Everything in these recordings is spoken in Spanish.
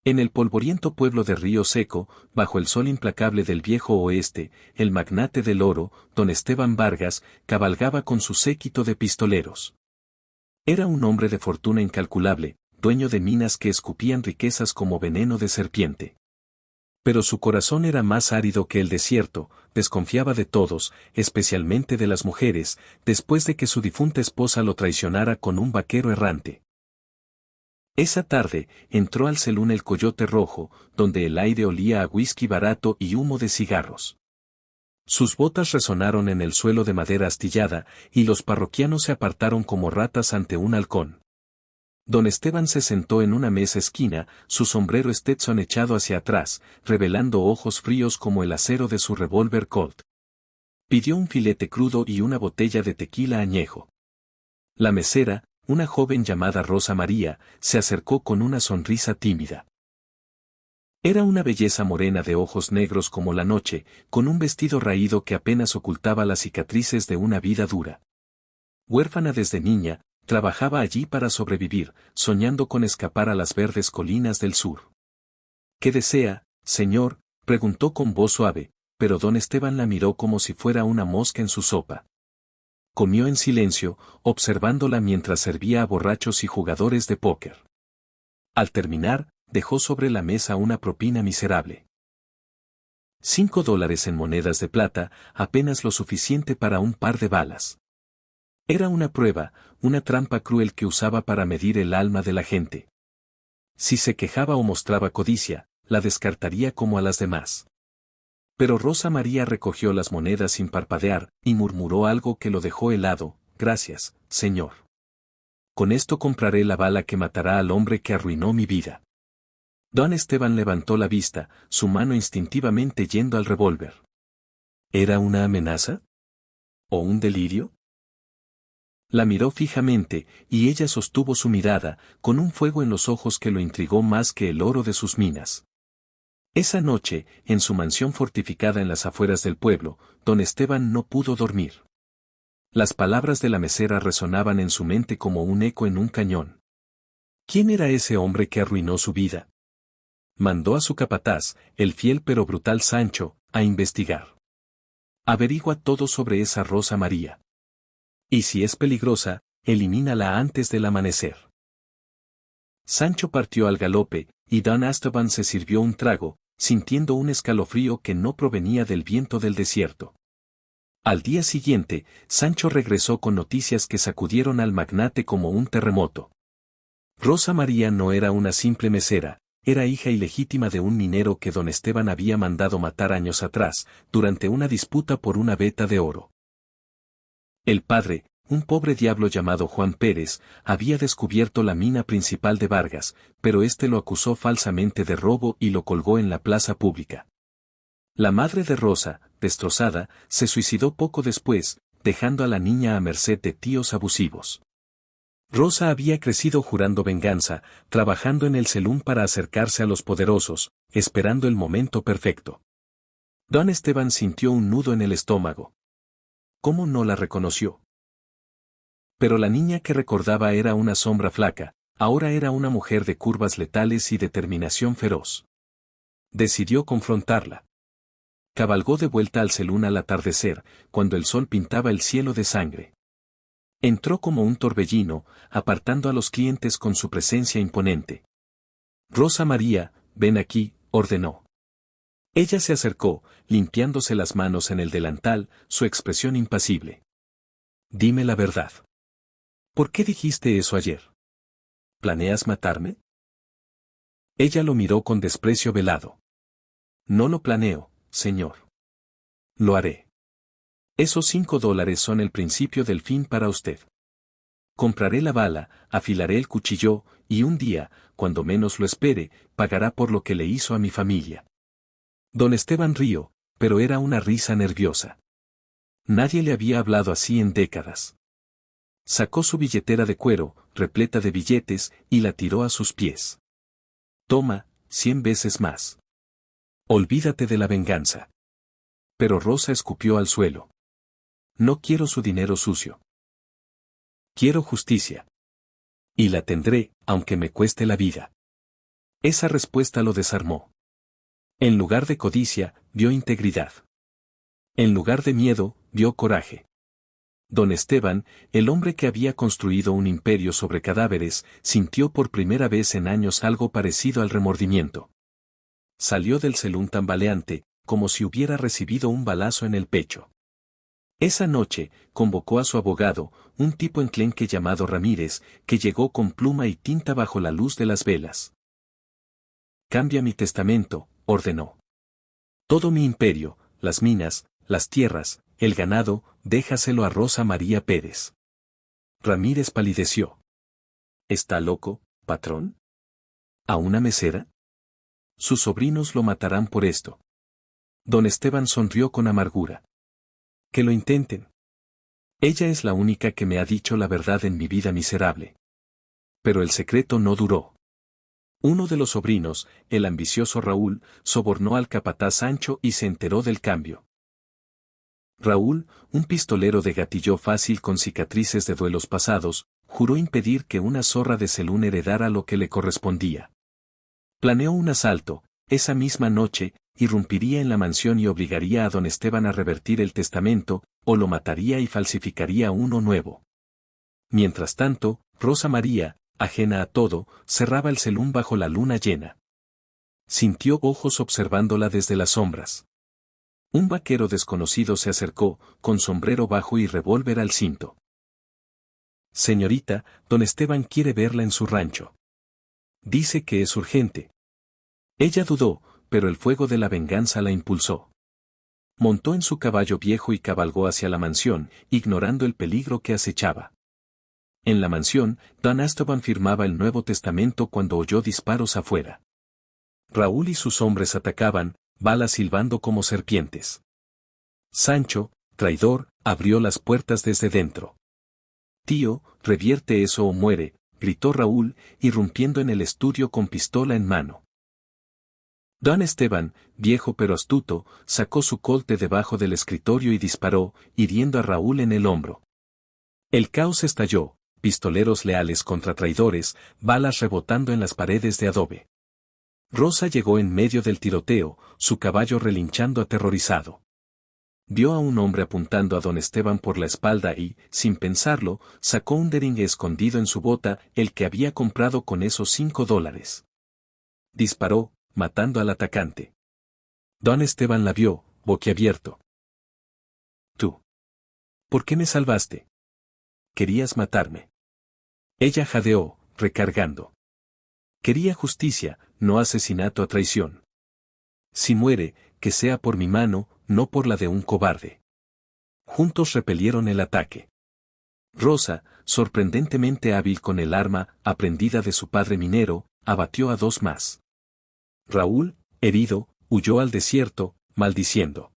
En el polvoriento pueblo de Río Seco, bajo el sol implacable del viejo oeste, el magnate del oro, don Esteban Vargas, cabalgaba con su séquito de pistoleros. Era un hombre de fortuna incalculable, dueño de minas que escupían riquezas como veneno de serpiente. Pero su corazón era más árido que el desierto, desconfiaba de todos, especialmente de las mujeres, después de que su difunta esposa lo traicionara con un vaquero errante. Esa tarde, entró al Selún el Coyote Rojo, donde el aire olía a whisky barato y humo de cigarros. Sus botas resonaron en el suelo de madera astillada, y los parroquianos se apartaron como ratas ante un halcón. Don Esteban se sentó en una mesa esquina, su sombrero Stetson echado hacia atrás, revelando ojos fríos como el acero de su revólver Colt. Pidió un filete crudo y una botella de tequila añejo. La mesera, una joven llamada Rosa María, se acercó con una sonrisa tímida. Era una belleza morena de ojos negros como la noche, con un vestido raído que apenas ocultaba las cicatrices de una vida dura. Huérfana desde niña, trabajaba allí para sobrevivir, soñando con escapar a las verdes colinas del sur. ¿Qué desea, señor?, preguntó con voz suave, pero don Esteban la miró como si fuera una mosca en su sopa. Comió en silencio, observándola mientras servía a borrachos y jugadores de póker. Al terminar, dejó sobre la mesa una propina miserable. $5 en monedas de plata, apenas lo suficiente para un par de balas. Era una prueba, una trampa cruel que usaba para medir el alma de la gente. Si se quejaba o mostraba codicia, la descartaría como a las demás. Pero Rosa María recogió las monedas sin parpadear, y murmuró algo que lo dejó helado: «Gracias, señor. Con esto compraré la bala que matará al hombre que arruinó mi vida». Don Esteban levantó la vista, su mano instintivamente yendo al revólver. ¿Era una amenaza? ¿O un delirio? La miró fijamente, y ella sostuvo su mirada, con un fuego en los ojos que lo intrigó más que el oro de sus minas. Esa noche, en su mansión fortificada en las afueras del pueblo, don Esteban no pudo dormir. Las palabras de la mesera resonaban en su mente como un eco en un cañón. ¿Quién era ese hombre que arruinó su vida? Mandó a su capataz, el fiel pero brutal Sancho, a investigar. Averigua todo sobre esa Rosa María. Y si es peligrosa, elimínala antes del amanecer. Sancho partió al galope, y don Esteban se sirvió un trago, sintiendo un escalofrío que no provenía del viento del desierto. Al día siguiente, Sancho regresó con noticias que sacudieron al magnate como un terremoto. Rosa María no era una simple mesera, era hija ilegítima de un minero que don Esteban había mandado matar años atrás, durante una disputa por una veta de oro. El padre, un pobre diablo llamado Juan Pérez, había descubierto la mina principal de Vargas, pero éste lo acusó falsamente de robo y lo colgó en la plaza pública. La madre de Rosa, destrozada, se suicidó poco después, dejando a la niña a merced de tíos abusivos. Rosa había crecido jurando venganza, trabajando en el Selún para acercarse a los poderosos, esperando el momento perfecto. Don Esteban sintió un nudo en el estómago. ¿Cómo no la reconoció? Pero la niña que recordaba era una sombra flaca, ahora era una mujer de curvas letales y determinación feroz. Decidió confrontarla. Cabalgó de vuelta al Selún al atardecer, cuando el sol pintaba el cielo de sangre. Entró como un torbellino, apartando a los clientes con su presencia imponente. «Rosa María, ven aquí», ordenó. Ella se acercó, limpiándose las manos en el delantal, su expresión impasible. «Dime la verdad. ¿Por qué dijiste eso ayer? ¿Planeas matarme?» Ella lo miró con desprecio velado. «No lo planeo, señor. Lo haré. Esos $5 son el principio del fin para usted. Compraré la bala, afilaré el cuchillo, y un día, cuando menos lo espere, pagará por lo que le hizo a mi familia». Don Esteban rió, pero era una risa nerviosa. Nadie le había hablado así en décadas. Sacó su billetera de cuero, repleta de billetes, y la tiró a sus pies. «Toma, 100 veces más. Olvídate de la venganza». Pero Rosa escupió al suelo. «No quiero su dinero sucio. Quiero justicia. Y la tendré, aunque me cueste la vida». Esa respuesta lo desarmó. En lugar de codicia, vio integridad. En lugar de miedo, vio coraje. Don Esteban, el hombre que había construido un imperio sobre cadáveres, sintió por primera vez en años algo parecido al remordimiento. Salió del celún tambaleante, como si hubiera recibido un balazo en el pecho. Esa noche, convocó a su abogado, un tipo enclenque llamado Ramírez, que llegó con pluma y tinta bajo la luz de las velas. «Cambia mi testamento», ordenó. «Todo mi imperio, las minas, las tierras, el ganado, déjaselo a Rosa María Pérez». Ramírez palideció. «¿Está loco, patrón? ¿A una mesera? Sus sobrinos lo matarán por esto». Don Esteban sonrió con amargura. «Que lo intenten. Ella es la única que me ha dicho la verdad en mi vida miserable». Pero el secreto no duró. Uno de los sobrinos, el ambicioso Raúl, sobornó al capataz Sancho y se enteró del cambio. Raúl, un pistolero de gatillo fácil con cicatrices de duelos pasados, juró impedir que una zorra de celún heredara lo que le correspondía. Planeó un asalto, esa misma noche, irrumpiría en la mansión y obligaría a don Esteban a revertir el testamento, o lo mataría y falsificaría uno nuevo. Mientras tanto, Rosa María, ajena a todo, cerraba el celún bajo la luna llena. Sintió ojos observándola desde las sombras. Un vaquero desconocido se acercó, con sombrero bajo y revólver al cinto. «Señorita, don Esteban quiere verla en su rancho. Dice que es urgente». Ella dudó, pero el fuego de la venganza la impulsó. Montó en su caballo viejo y cabalgó hacia la mansión, ignorando el peligro que acechaba. En la mansión, don Esteban firmaba el Nuevo Testamento cuando oyó disparos afuera. Raúl y sus hombres atacaban, balas silbando como serpientes. Sancho, traidor, abrió las puertas desde dentro. «Tío, revierte eso o muere», gritó Raúl, irrumpiendo en el estudio con pistola en mano. Don Esteban, viejo pero astuto, sacó su Colt de debajo del escritorio y disparó, hiriendo a Raúl en el hombro. El caos estalló, pistoleros leales contra traidores, balas rebotando en las paredes de adobe. Rosa llegó en medio del tiroteo, su caballo relinchando aterrorizado. Vio a un hombre apuntando a don Esteban por la espalda y, sin pensarlo, sacó un deringue escondido en su bota, el que había comprado con esos $5. Disparó, matando al atacante. Don Esteban la vio, boquiabierto. «¿Tú? ¿Por qué me salvaste? Querías matarme». Ella jadeó, recargando. «Quería justicia, no asesinato a traición. Si muere, que sea por mi mano, no por la de un cobarde». Juntos repelieron el ataque. Rosa, sorprendentemente hábil con el arma, aprendida de su padre minero, abatió a 2 más. Raúl, herido, huyó al desierto, maldiciendo.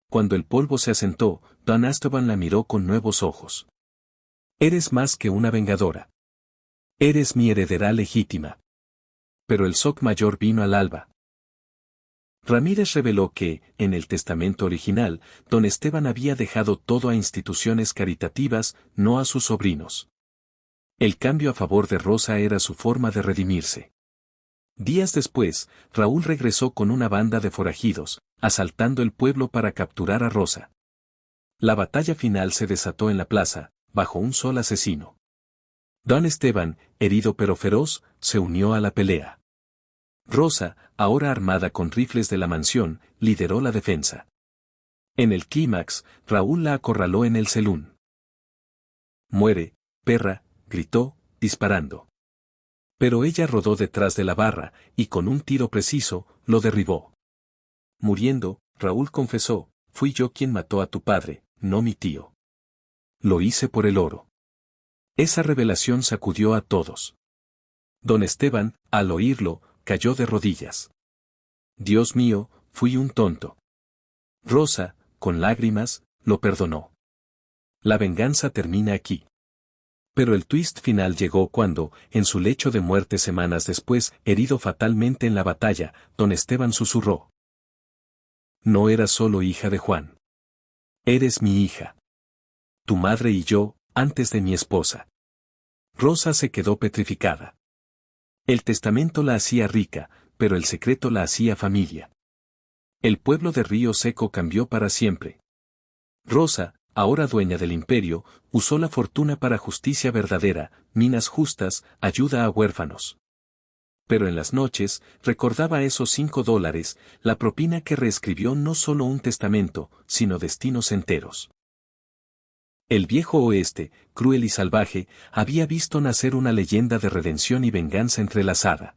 Cuando el polvo se asentó, don Esteban la miró con nuevos ojos. «Eres más que una vengadora. Eres mi heredera legítima». Pero el Soc Mayor vino al alba. Ramírez reveló que, en el testamento original, don Esteban había dejado todo a instituciones caritativas, no a sus sobrinos. El cambio a favor de Rosa era su forma de redimirse. Días después, Raúl regresó con una banda de forajidos, asaltando el pueblo para capturar a Rosa. La batalla final se desató en la plaza, bajo un sol asesino. Don Esteban, herido pero feroz, se unió a la pelea. Rosa, ahora armada con rifles de la mansión, lideró la defensa. En el clímax, Raúl la acorraló en el celún. «Muere, perra», gritó, disparando. Pero ella rodó detrás de la barra, y con un tiro preciso, lo derribó. Muriendo, Raúl confesó: «Fui yo quien mató a tu padre, no mi tío. Lo hice por el oro». Esa revelación sacudió a todos. Don Esteban, al oírlo, cayó de rodillas. «Dios mío, fui un tonto». Rosa, con lágrimas, lo perdonó. La venganza termina aquí. Pero el twist final llegó cuando, en su lecho de muerte semanas después, herido fatalmente en la batalla, don Esteban susurró: «No eras solo hija de Juan. Eres mi hija. Tu madre y yo, antes de mi esposa». Rosa se quedó petrificada. El testamento la hacía rica, pero el secreto la hacía familia. El pueblo de Río Seco cambió para siempre. Rosa, ahora dueña del imperio, usó la fortuna para justicia verdadera, minas justas, ayuda a huérfanos. Pero en las noches, recordaba esos $5, la propina que reescribió no solo un testamento, sino destinos enteros. El viejo oeste, cruel y salvaje, había visto nacer una leyenda de redención y venganza entrelazada.